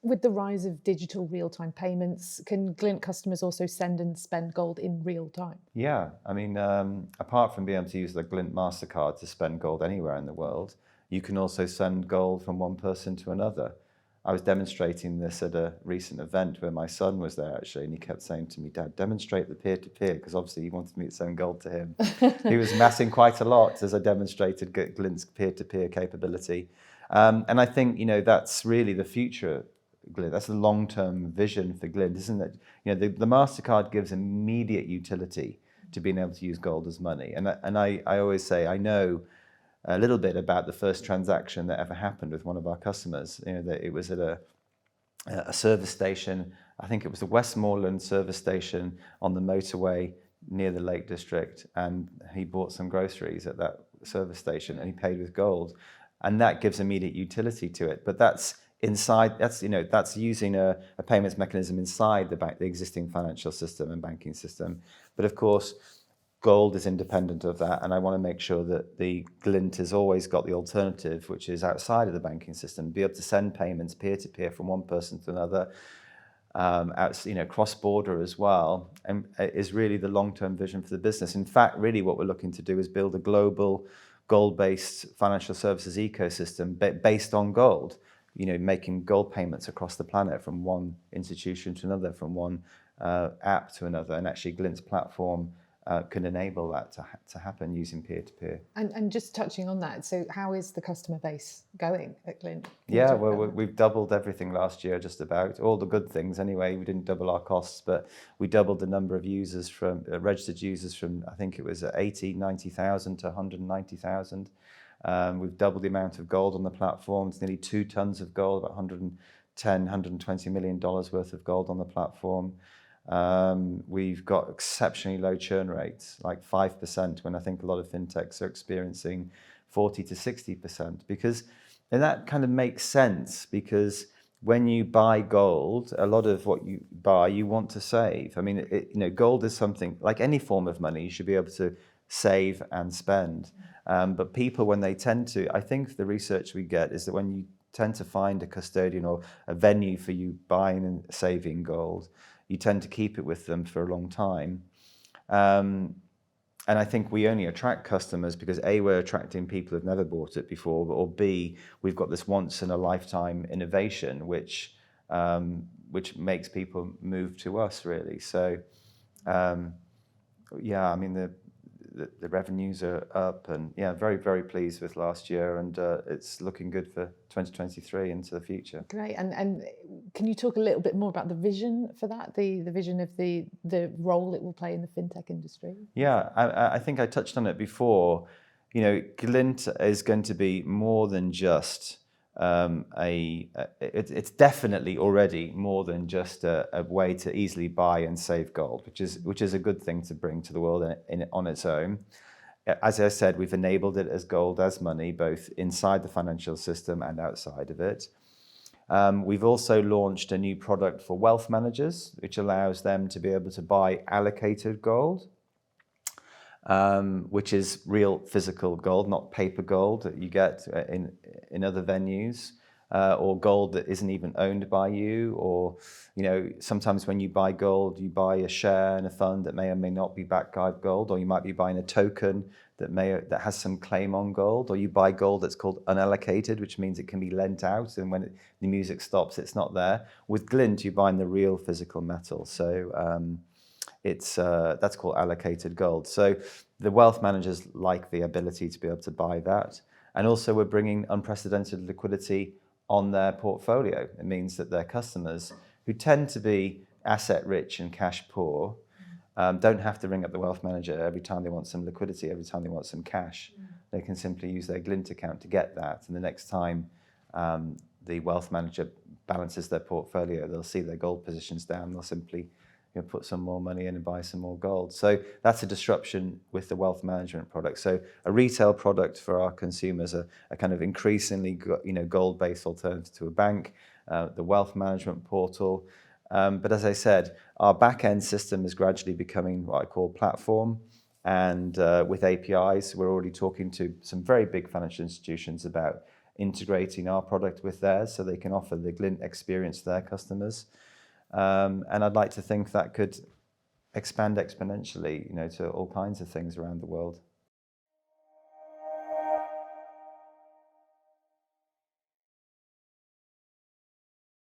with the rise of digital real-time payments, can Glint customers also send and spend gold in real time? Yeah, I mean, apart from being able to use the Glint MasterCard to spend gold anywhere in the world, you can also send gold from one person to another. I was demonstrating this at a recent event where my son was there actually, and he kept saying to me, "Dad, demonstrate the peer-to-peer," because obviously he wanted me to send gold to him. He was massing quite a lot as I demonstrated Glint's peer-to-peer capability. And I think, that's really the future, Glint. That's the long-term vision for Glint, isn't it? The MasterCard gives immediate utility to being able to use gold as money. And I always say, I know a little bit about the first transaction that ever happened with one of our customers. That it was at a service station. I think it was the Westmoreland service station on the motorway near the Lake District, and he bought some groceries at that service station, and he paid with gold, and that gives immediate utility to it. But that's using a payments mechanism inside the existing financial system and banking system. But of course, gold is independent of that, and I want to make sure that the Glint has always got the alternative, which is outside of the banking system, be able to send payments peer-to-peer from one person to another, cross-border as well, and is really the long-term vision for the business. In fact, really what we're looking to do is build a global gold-based financial services ecosystem based on gold, making gold payments across the planet from one institution to another, from one app to another, and actually Glint's platform can enable that to happen using peer-to-peer. And just touching on that, so how is the customer base going at Glint? Yeah, well, we've doubled everything last year, just about. All the good things anyway. We didn't double our costs, but we doubled the number of users from registered users from, I think it was 90,000 to 190,000. We've doubled the amount of gold on the platform. It's nearly 2 tons of gold, about $120 million worth of gold on the platform. We've got exceptionally low churn rates, like 5%, when I think a lot of fintechs are experiencing 40 to 60%. And that kind of makes sense, because when you buy gold, a lot of what you buy, you want to save. I mean, gold is something, like any form of money, you should be able to save and spend. But people, when they tend to, I think the research we get is that when you tend to find a custodian or a venue for you buying and saving gold, you tend to keep it with them for a long time. And I think we only attract customers because A, we're attracting people who've never bought it before, or B, we've got this once in a lifetime innovation, which makes people move to us, really. So, yeah, I mean, the revenues are up, and yeah, very, very pleased with last year, and it's looking good for 2023 into the future. Great. And can you talk a little bit more about the vision for that, the vision of the role it will play in the fintech industry? Yeah, I think I touched on it before. Glint is going to be more than just it's definitely already more than just a way to easily buy and save gold, which is a good thing to bring to the world on its own. As I said, we've enabled it as gold as money, both inside the financial system and outside of it. We've also launched a new product for wealth managers, which allows them to be able to buy allocated gold, which is real physical gold, not paper gold that you get in other venues, or gold that isn't even owned by you. Or, sometimes when you buy gold, you buy a share in a fund that may or may not be backed by gold, or you might be buying a token that has some claim on gold, or you buy gold that's called unallocated, which means it can be lent out, and when the music stops, it's not there. With Glint, you're buying the real physical metal. So that's called allocated gold. So the wealth managers like the ability to be able to buy that. And also we're bringing unprecedented liquidity on their portfolio. It means that their customers, who tend to be asset rich and cash poor, don't have to ring up the wealth manager every time they want some liquidity, every time they want some cash. They can simply use their Glint account to get that. And the next time the wealth manager balances their portfolio, they'll see their gold positions down, they'll simply put some more money in and buy some more gold. So that's a disruption with the wealth management product. So a retail product for our consumers, a kind of increasingly gold-based alternative to a bank, the wealth management portal. But as I said, our back-end system is gradually becoming what I call platform. And with APIs, we're already talking to some very big financial institutions about integrating our product with theirs so they can offer the Glint experience to their customers. And I'd like to think that could expand exponentially, to all kinds of things around the world.